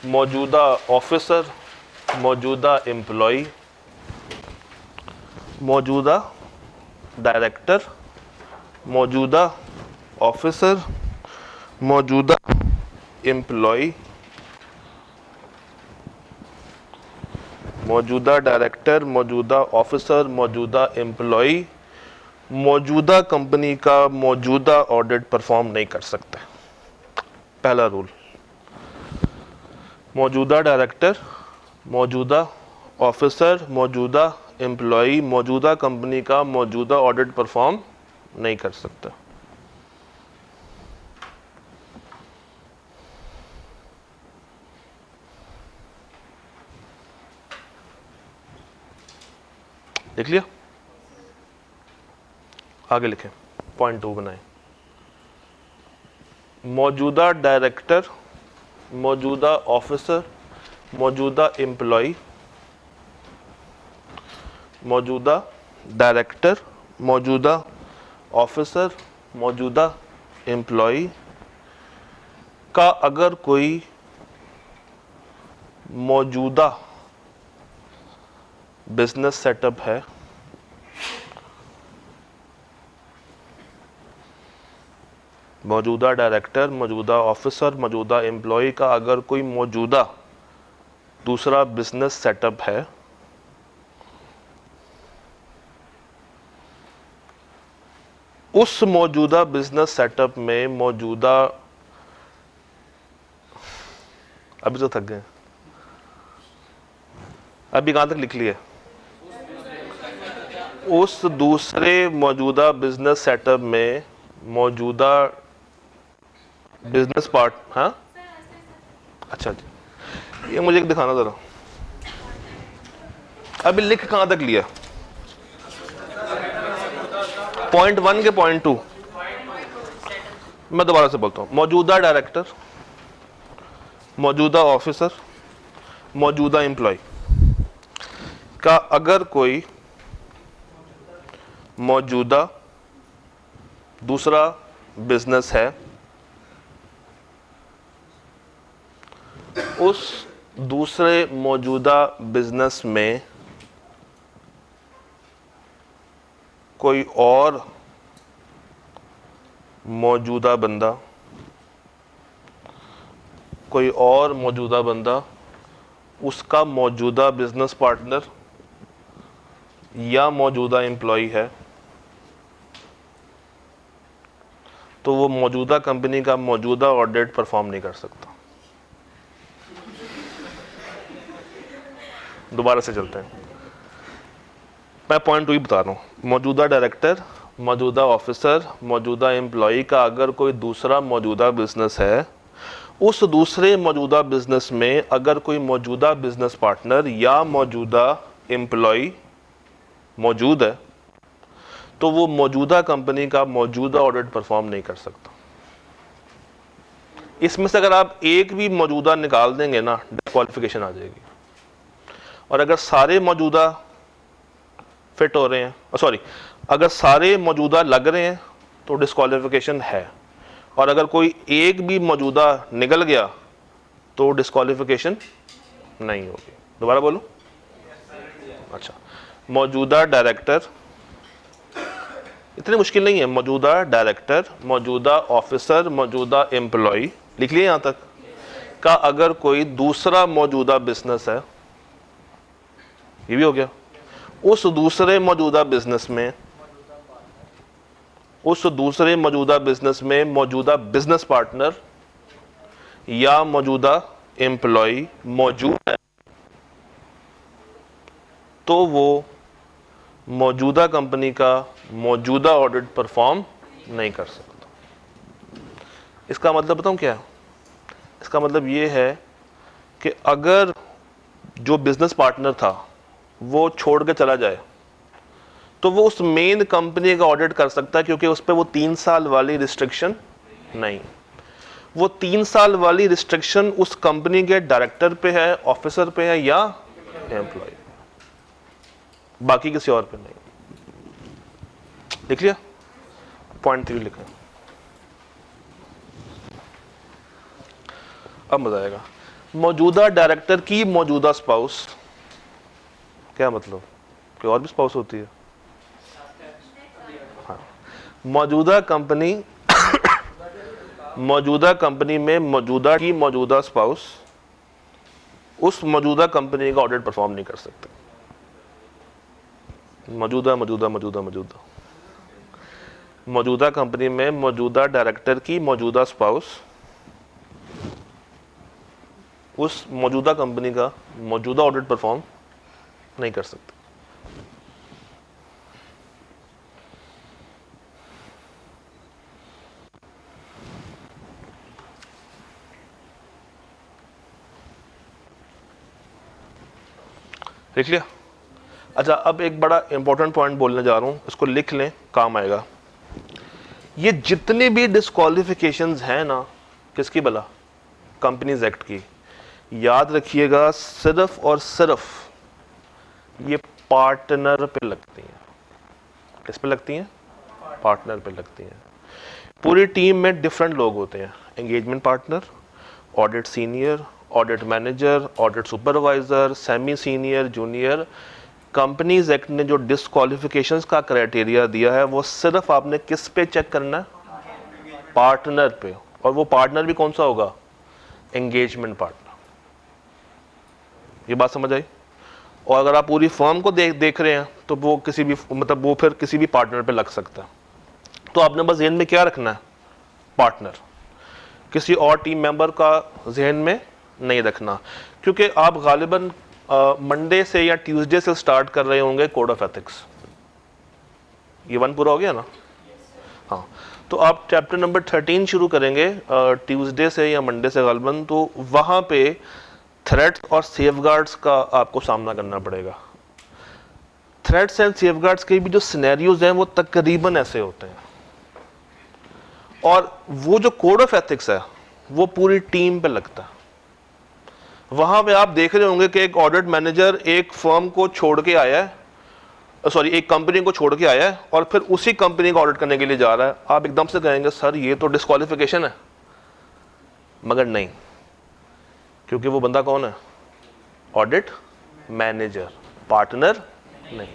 मौजूदा ऑफिसर, मौजूदा एम्प्लॉय, मौजूदा डायरेक्टर, मौजूदा ऑफिसर, मौजूदा एम्प्लॉय, मौजूदा डायरेक्टर, मौजूदा ऑफिसर, मौजूदा एम्प्लॉय, मौजूदा कंपनी का मौजूदा ऑडिट परफॉर्म नहीं कर सकते. पहला रूल. मौजूदा डायरेक्टर, मौजूदा ऑफिसर, मौजूदा एम्प्लॉय, मौजूदा कंपनी का मौजूदा ऑडिट परफॉर्म नहीं कर सकता. लिख लिया? आगे लिखें. पॉइंट 2 बनाएं. मौजूदा डायरेक्टर, मौजूदा ऑफिसर, मौजूदा एम्प्लॉय, मौजूदा डायरेक्टर, मौजूदा ऑफिसर, मौजूदा एम्प्लॉय का अगर कोई मौजूदा बिजनेस सेटअप है, मौजूदा डायरेक्टर, मौजूदा ऑफिसर, मौजूदा एम्प्लॉय का अगर कोई मौजूदा दूसरा बिजनेस सेटअप है, उस मौजूदा बिजनेस सेटअप में मौजूदा, अभी तो थक गए, अभी कहां तक लिख लिए? उस दूसरे मौजूदा बिजनेस सेटअप में मौजूदा बिजनेस पार्ट, हाँ अच्छा जी, ये मुझे एक दिखाना जरा. अभी लिख कहां तक लिया? पॉइंट 1 के पॉइंट 2. मैं दोबारा से बोलता हूं. मौजूदा डायरेक्टर, मौजूदा ऑफिसर, मौजूदा एम्प्लॉय का अगर कोई मौजूदा दूसरा बिजनेस है, उस दूसरे मौजूदा बिजनेस में कोई और मौजूदा बंदा, कोई और मौजूदा बंदा उसका मौजूदा बिजनेस पार्टनर या मौजूदा एम्प्लॉय है, तो वो मौजूदा कंपनी का मौजूदा ऑडिट परफॉर्म नहीं कर सकता. दोबारा से चलते हैं. मैं पॉइंट 2 ही बता रहा हूं. मौजूदा डायरेक्टर, मौजूदा ऑफिसर, मौजूदा एम्प्लॉय का अगर कोई दूसरा मौजूदा बिजनेस है, उस दूसरे मौजूदा बिजनेस में अगर कोई मौजूदा बिजनेस पार्टनर या मौजूदा एम्प्लॉय मौजूद है, तो वो मौजूदा कंपनी का मौजूदा ऑडिट परफॉर्म नहीं कर सकता. इसमें से अगर आप एक भी मौजूदा निकाल देंगे ना, डिस्क्वालिफिकेशन आ जाएगी. और अगर सारे मौजूदा फिट हो रहे हैं, सॉरी, अगर सारे मौजूदा लग रहे हैं तो डिस्क्वालिफिकेशन है. और अगर कोई एक भी मौजूदा निकल गया तो डिस्क्वालिफिकेशन नहीं होगी। दोबारा बोलो। अच्छा, मौजूदा डायरेक्टर, इतनी मुश्किल नहीं है, मौजूदा डायरेक्टर, मौजूदा ऑफिसर, मौजूदा एम्प्लॉय, लिख लिए यहां तक का अगर कोई दूसरा मौजूदा बिजनेस है, ये भी हो गया, उस दूसरे मौजूदा बिजनेस में मौजूदा बिजनेस पार्टनर या मौजूदा एम्प्लॉय मौजूद है तो वो मौजूदा कंपनी का मौजूदा ऑडिट परफॉर्म नहीं कर सकता। इसका मतलब बताऊं क्या है? इसका मतलब ये है कि अगर जो बिजनेस पार्टनर था वो छोड़ के चला जाए तो वो उस मेन कंपनी का ऑडिट कर सकता है, क्योंकि उस पर वो 3 साल वाली रिस्ट्रिक्शन नहीं, वो 3 साल वाली रिस्ट्रिक्शन उस कंपनी के डायरेक्टर पे है, ऑफिसर पे है या एम्प्लॉय, बाकी किसी और पे नहीं। लिख लिया? पॉइंट 3 लिखा। अब मजा आएगा। मौजूदा डायरेक्टर की मौजूदा स्पाउस, क्या मतलब? कोई और भी स्पाउस होती है? हाँ, मौजूदा कंपनी में मौजूदा की मौजूदा स्पाउस उस मौजूदा कंपनी का ऑडिट परफॉर्म नहीं कर सकते। मौजूदा कंपनी में मौजूदा डायरेक्टर की मौजूदा स्पाउस उस मौजूदा कंपनी का मौजूदा ऑडिट परफॉर्म नहीं कर सकते। लिख लिया? अच्छा, अब एक बड़ा इंपॉर्टेंट पॉइंट बोलने जा रहा हूं, इसको लिख लें, काम आएगा। ये जितने भी डिस्क्वालिफिकेशंस हैं ना, किसकी भला? कंपनीज एक्ट की। याद रखिएगा, सिर्फ और सिर्फ ये पार्टनर पे लगती हैं। किस पे लगती हैं? पार्टनर पे लगती हैं। पूरी टीम में डिफरेंट लोग होते हैं, engagement partner, audit senior, audit manager, audit supervisor, semi senior, junior. Companies act ने जो डिस्क्वालिफिकेशंस का क्राइटेरिया दिया है वो सिर्फ आपने किस पे चेक करना है? पार्टनर पे। और वो पार्टनर भी कौन सा होगा? Engagement partner. ये बात समझ आई? और अगर आप पूरी फर्म को देख रहे हैं तो वो किसी भी, मतलब वो फिर किसी भी पार्टनर पे लग सकता है। तो आपने बस ज़हन में क्या रखना है? पार्टनर। किसी और टीम मेंबर का ज़हन में नहीं रखना, क्योंकि आप गालिबन मंडे से या ट्यूसडे से स्टार्ट कर रहे होंगे कोड ऑफ एथिक्स। ये 1 पूरा हो गया ना? हाँ, तो आप चैप्टर नंबर 13 शुरू करेंगे ट्यूसडे से या मंडे से गालिबन। तो वहाँ पे थ्रेट्स और सेफगार्ड्स का आपको सामना करना पड़ेगा। थ्रेट्स एंड सेफगार्ड्स के भी जो सिनेरियोज हैं वो तकरीबन ऐसे होते हैं, और वो जो कोड ऑफ एथिक्स है वो पूरी टीम पे लगता है। वहां पे आप देख रहे होंगे कि एक ऑडिट मैनेजर एक फर्म को छोड़ के आया है, सॉरी एक कंपनी को छोड़ के आया है और फिर उसी कंपनी का ऑडिट करने के लिए जा रहा है। आप एकदम से कहेंगे सर ये तो डिस्क्वालिफिकेशन है, मगर नहीं, क्योंकि वो बंदा कौन है? ऑडिट मैनेजर, पार्टनर नहीं।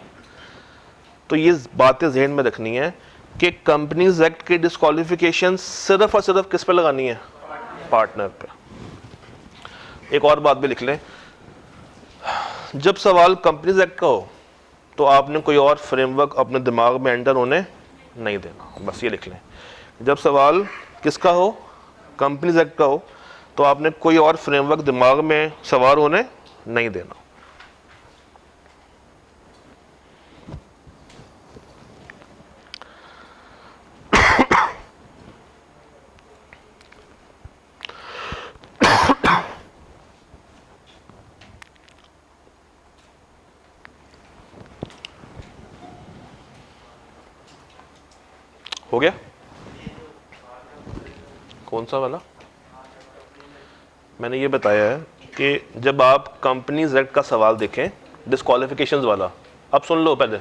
तो ये बातें ज़हन में रखनी है कि कंपनीज एक्ट की डिस्क्वालिफिकेशन सिर्फ और सिर्फ किस पे लगानी है? पार्टनर पे। एक और बात भी लिख लें, जब सवाल कंपनीज एक्ट का हो तो आपने कोई और फ्रेमवर्क अपने दिमाग में एंटर होने नहीं देना, बस ये लिख लें। जब सवाल किसका हो? कंपनीज एक्ट का हो, तो आपने कोई और फ्रेमवर्क दिमाग में सवार होने नहीं देना। हो गया? कौन सा वाला? मैंने ये बताया है कि जब आप कंपनीज एक्ट का सवाल देखें डिस्क्वालिफिकेशंस वाला, अब सुन लो पहले,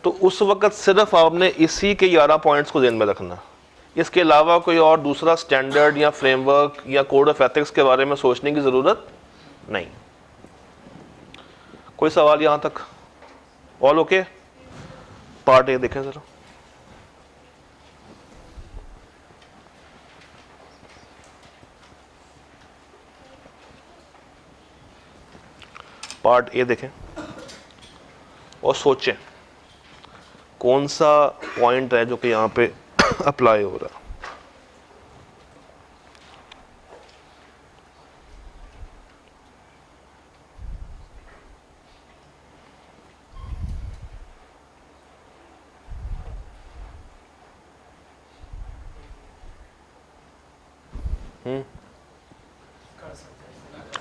तो उस वक्त सिर्फ आपने इसी के 11 पॉइंट्स को ध्यान में रखना। इसके अलावा कोई और दूसरा स्टैंडर्ड या फ्रेमवर्क या कोड ऑफ एथिक्स के बारे में सोचने की ज़रूरत नहीं। कोई सवाल यहाँ तक? All okay? पार्ट ए देखें ज़रा। पार्ट ए देखें और सोचें कौन सा पॉइंट है जो कि यहाँ पे अप्लाई हो रहा है।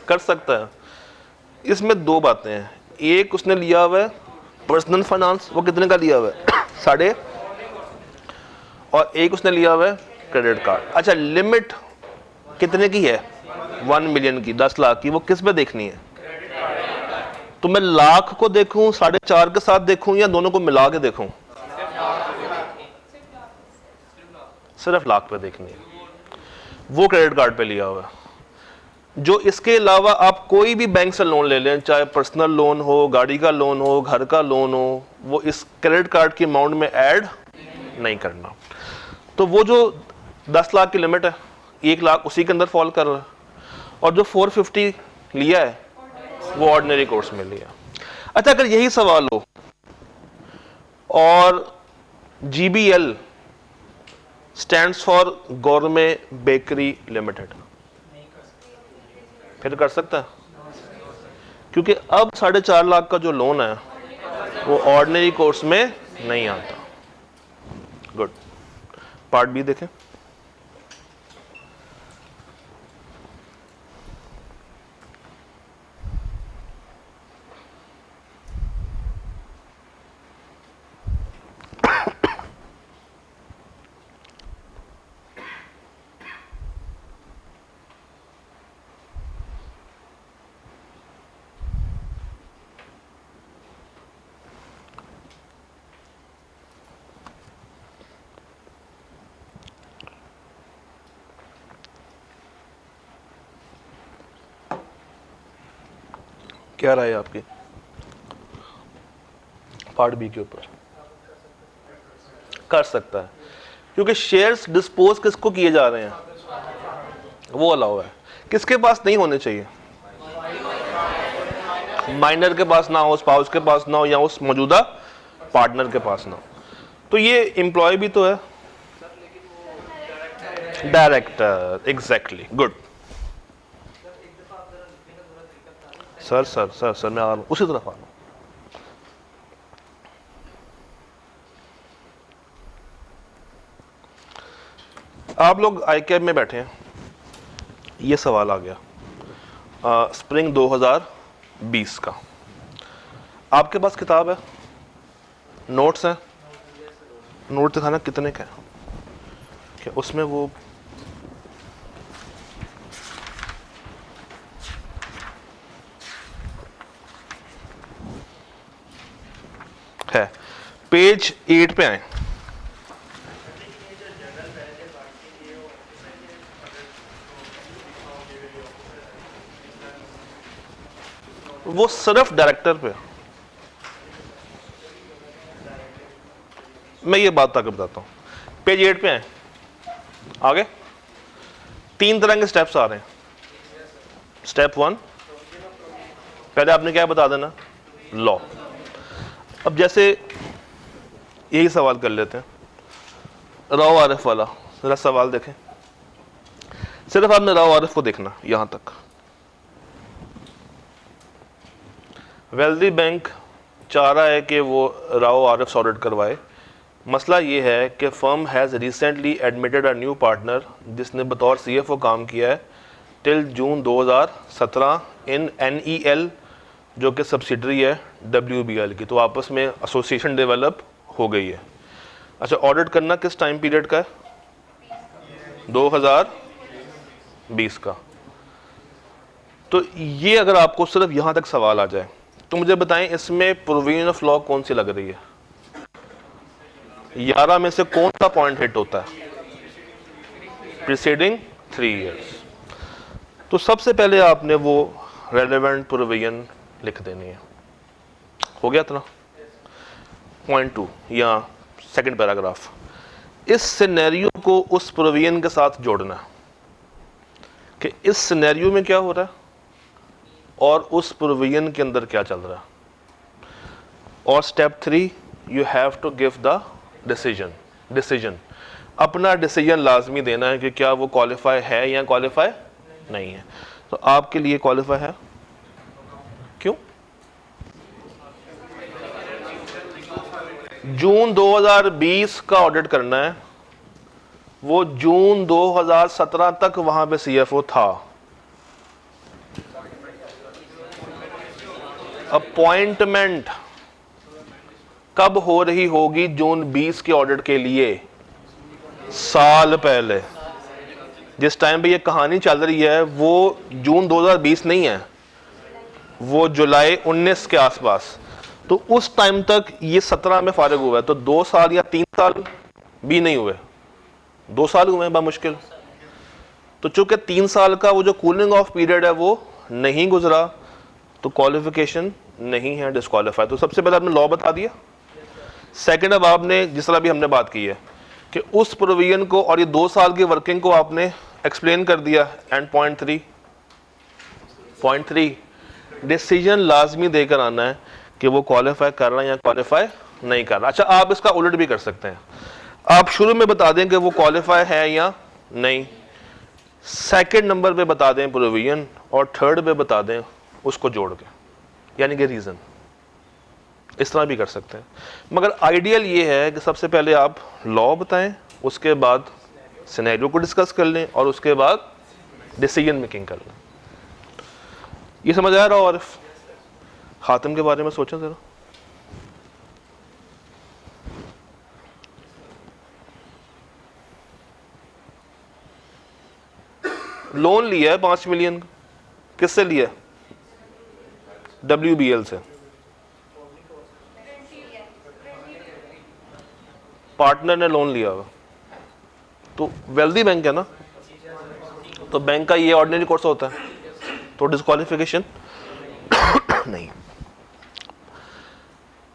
कर सकता है। इसमें दो बातें हैं, एक उसने लिया हुआ है पर्सनल फाइनेंस, वो कितने का लिया हुआ है 6.5, और एक उसने लिया हुआ है क्रेडिट कार्ड। अच्छा, लिमिट कितने की है? 1 मिलियन की, 10 लाख की। वो किस पे देखनी है? तो मैं लाख को देखूं, 4.5 के साथ देखूं, या दोनों को मिला के देखूं? सिर्फ लाख पे देखनी है, वो क्रेडिट कार्ड पे लिया हुआ है। जो इसके अलावा आप कोई भी बैंक से लोन ले लें, चाहे पर्सनल लोन हो, गाड़ी का लोन हो, घर का लोन हो, वो इस क्रेडिट कार्ड की अमाउंट में ऐड नहीं करना। तो वो जो 10 लाख की लिमिट है, 1 लाख उसी के अंदर फॉल कर रहा है, और जो 450 लिया है वो ऑर्डिनरी कोर्स में लिया। अच्छा, अगर यही सवाल हो और GBL stands for government bakery limited, फिर कर सकता है, क्योंकि अब 4.5 लाख का जो लोन है वो ऑर्डिनरी कोर्स में नहीं आता। गुड। पार्ट बी देखें। क्या राय है आपकी पार्ट बी के ऊपर? कर सकता है, क्योंकि शेयर्स डिस्पोज किसको किए जा रहे हैं, वो अलाउ है। किसके पास नहीं होने चाहिए? माइनर के पास ना हो, स्पाउस के पास ना हो, या उस मौजूदा पार्टनर के पास ना हो। तो ये एम्प्लॉय भी तो है, डायरेक्टर। Exactly, good. सर मैं आ रहा हूँ, उसी तरफ आ रहा हूँ। आप लोग ICAB में बैठे हैं, ये सवाल आ गया स्प्रिंग 2020 का। आपके पास किताब है, नोट्स हैं? नोट दिखाना कितने का है? क्या उसमें वो है? पेज 8 पे आए। वो सिर्फ डायरेक्टर पे। मैं ये बात आगे बताता हूं। पेज 8 पे आए, आगे 3 तरह के स्टेप्स आ रहे हैं। स्टेप 1, पहले आपने क्या बता देना? लॉ। अब जैसे यही सवाल कर लेते हैं, राव आरिफ वाला। जरा सवाल देखें, सिर्फ आपने राव आरिफ को देखना यहां तक। वेल्दी बैंक चाह रहा है कि वो राव आरिफ ऑडिट करवाए। मसला ये है कि firm has recently admitted a new partner जिसने बतौर CFO काम किया है टिल जून 2017 इन NEL, जो कि सब्सिडरी है WBL की। तो आपस में एसोसिएशन डेवलप हो गई है। अच्छा, ऑडिट करना किस टाइम पीरियड का है? 2020 का। तो ये अगर आपको सिर्फ यहाँ तक सवाल आ जाए तो मुझे बताएं, इसमें प्रोविजन ऑफ लॉ कौन सी लग रही है? 11 में से कौन सा पॉइंट हिट होता है? Preceding 3 years। तो सबसे पहले आपने वो रेलेवेंट प्रोविजन लिख देनी है। हो गया इतना? पॉइंट 2 या सेकंड पैराग्राफ, इस सिनेरियो को उस प्रोविजन के साथ जोड़ना है कि इस सिनेरियो में क्या हो रहा है और उस प्रोविजन के अंदर क्या चल रहा है। और step 3, you have to give the decision. अपना डिसीजन लाजमी देना है कि क्या वो क्वालिफाई है या क्वालिफाई नहीं है। तो आपके लिए क्वालिफाई है, क्यों? जून 2020 का ऑडिट करना है, वो जून 2017 तक वहां पे सीएफओ था। अपॉइंटमेंट कब हो रही होगी जून 20 के ऑडिट के लिए? साल पहले। जिस टाइम पे ये कहानी चल रही है वो जून 2020 नहीं है, वो जुलाई 19 के आसपास। तो उस टाइम तक ये 17 में फारिग हुआ है, तो 2 साल या 3 साल भी नहीं हुए, 2 साल हुए हैं बामुश्किल। तो चूंकि 3 साल का वो जो कूलिंग ऑफ पीरियड है वो नहीं गुजरा, तो क्वालिफिकेशन नहीं है, डिस्क्वालीफाई। तो सबसे पहले आपने लॉ बता दिया। सेकंड, अब आपने जिस तरह भी हमने बात की है कि उस प्रोविजन को और ये 2 साल की वर्किंग को आपने एक्सप्लेन कर दिया। एंड पॉइंट 3 डिसीजन लाजमी देकर आना है कि वो क्वालिफाई कर रहा है या क्वालिफाई नहीं कर रहा। अच्छा, आप इसका उलट भी कर सकते हैं, आप शुरू में बता दें कि वो क्वालिफाई है या नहीं, सेकंड नंबर पे बता दें प्रोविजन, और थर्ड पे बता दें उसको जोड़ के, यानी कि रीजन। इस तरह भी कर सकते हैं, मगर आइडियल ये है कि सबसे पहले आप लॉ बताएं, उसके बाद सिनेरियो को डिस्कस कर लें और उसके बाद डिसीजन मेकिंग कर लें। ये समझ आ रहा हो? और खातिम के बारे में सोचें जरा। लोन लिया है 5 मिलियन, किससे लिया? WBL से। पार्टनर ने लोन लिया होगा, तो वेल्दी बैंक है ना, तो बैंक का ये ऑर्डिनरी कोर्स होता है, तो डिस्क्वालिफिकेशन नहीं।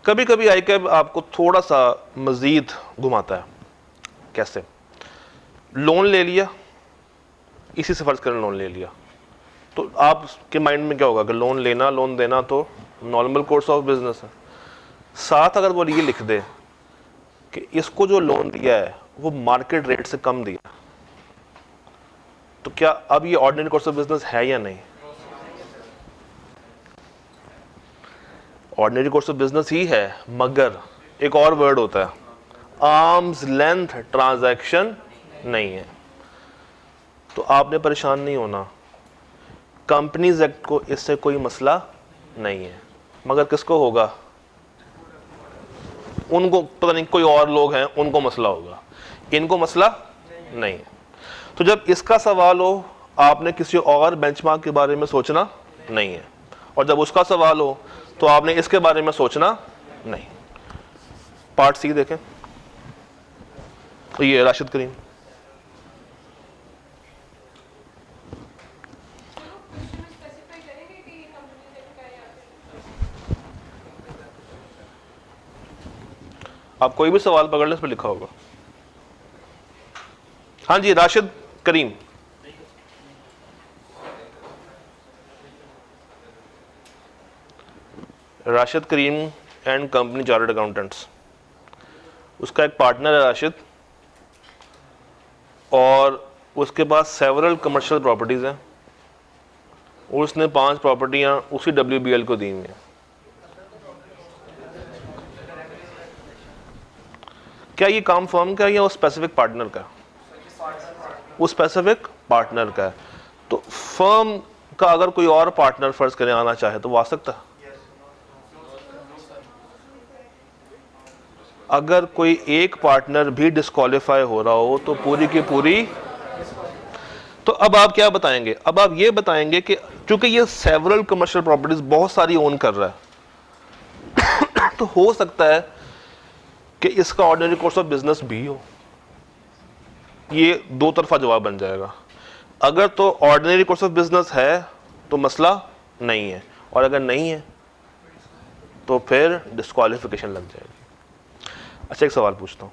कभी कभी आईकैब आपको थोड़ा सा मजीद घुमाता है। कैसे? लोन ले लिया, इसी से फर्ज करें लोन ले लिया, तो आपके माइंड में क्या होगा कि लोन लेना लोन देना तो नॉर्मल कोर्स ऑफ बिजनेस है। साथ अगर वो ये लिख दे कि इसको जो लोन दिया है वो मार्केट रेट से कम दिया, तो क्या अब ये ऑर्डिनरी कोर्स ऑफ बिजनेस है या नहीं? ऑर्डिनरी कोर्स ऑफ बिजनेस ही है, मगर एक और वर्ड होता है, आर्म्स लेंथ ट्रांजैक्शन नहीं है। तो आपने परेशान नहीं होना, कंपनीज एक्ट को इससे कोई मसला नहीं है, मगर किसको होगा? उनको पता नहीं, कोई और लोग हैं उनको मसला होगा, इनको मसला नहीं है। तो जब इसका सवाल हो, आपने किसी और बेंचमार्क के बारे में सोचना नहीं है, और जब उसका सवाल हो तो आपने इसके बारे में सोचना नहीं। पार्ट सी देखें, तो ये राशिद करीम। आप कोई भी सवाल पकड़ लें, इस पर लिखा होगा। हाँ जी, राशिद करीम। राशिद करीम एंड कंपनी चार्टर्ड अकाउंटेंट्स, उसका एक पार्टनर है राशिद, और उसके पास सेवरल कमर्शियल प्रॉपर्टीज हैं, उसने 5 प्रॉपर्टियां उसी WBL को दी हुई हैं। क्या ये काम फर्म का है या उस स्पेसिफिक पार्टनर का? उस स्पेसिफिक पार्टनर का है। तो फर्म का अगर कोई और पार्टनर फर्ज करें आना चाहे तो वो आ सकता है। अगर कोई एक पार्टनर भी डिस्क्वालीफाई हो रहा हो तो पूरी की पूरी। तो अब आप क्या बताएंगे? अब आप ये बताएंगे कि चूंकि ये सेवरल कमर्शियल प्रॉपर्टीज बहुत सारी ओन कर रहा है तो हो सकता है कि इसका ऑर्डिनरी कोर्स ऑफ बिजनेस भी हो। ये दो तरफा जवाब बन जाएगा। अगर तो ऑर्डिनरी कोर्स ऑफ बिजनेस है तो मसला नहीं है, और अगर नहीं है तो फिर डिस्क्वालिफिकेशन लग जाएगी। अच्छा, एक सवाल पूछता हूँ,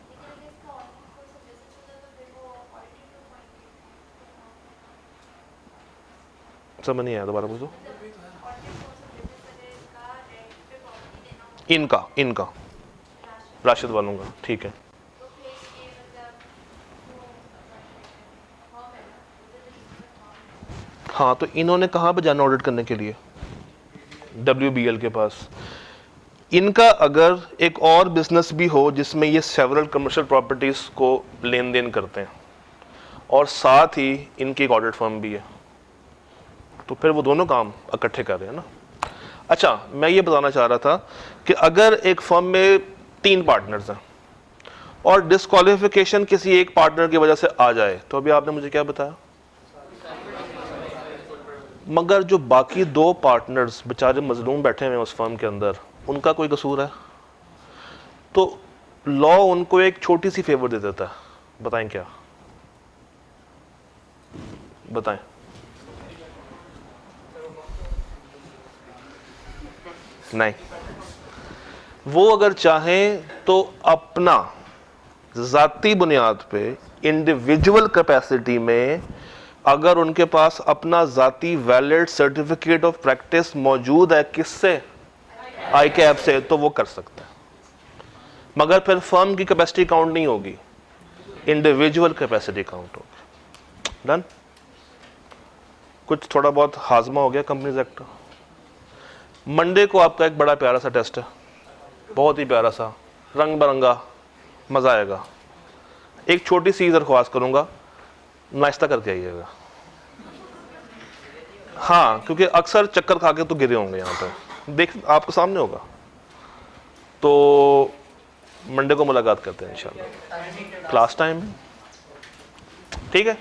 समझ नहीं आया, दोबारा पूछो। इनका राशिद वालों का, ठीक है। हाँ, तो इन्होंने कहाँ पे जाना ऑडिट करने के लिए? WBL के पास। इनका अगर एक और बिजनेस भी हो जिसमें ये सेवरल कमर्शियल प्रॉपर्टीज को लेन देन करते हैं और साथ ही इनकी एक ऑडिट फर्म भी है, तो फिर वो दोनों काम इकट्ठे कर रहे हैं ना। अच्छा, मैं ये बताना चाह रहा था कि अगर एक फर्म में 3 पार्टनर्स हैं और डिस्क्वालिफिकेशन किसी एक पार्टनर की वजह से आ जाए, तो अभी आपने मुझे क्या बताया, मगर जो बाकी 2 पार्टनर्स बेचारे मजलूम बैठे हुए हैं उस फर्म के अंदर, उनका कोई कसूर है, तो लॉ उनको एक छोटी सी फेवर दे देता है। बताएं क्या, बताएं। नहीं, वो अगर चाहें तो अपना जाती बुनियाद पे इंडिविजुअल कैपेसिटी में, अगर उनके पास अपना जाती वैलिड सर्टिफिकेट ऑफ प्रैक्टिस मौजूद है, किससे? ICAP से, तो वो कर सकते हैं, मगर फिर फर्म की कैपेसिटी काउंट नहीं होगी, इंडिविजुअल कैपेसिटी काउंट होगी। डन? कुछ थोड़ा बहुत हाजमा हो गया कंपनीज एक्ट का। मंडे को आपका एक बड़ा प्यारा सा टेस्ट है, बहुत ही प्यारा सा, रंग बिरंगा, मजा आएगा। एक छोटी सी दरख्वास्त करूंगा, नाश्ता करके आइएगा। हाँ, क्योंकि अक्सर चक्कर खा के तो गिरे होंगे यहाँ पे, देख आपको सामने होगा। तो मंडे को मुलाकात करते हैं इंशाल्लाह, क्लास टाइम, ठीक है।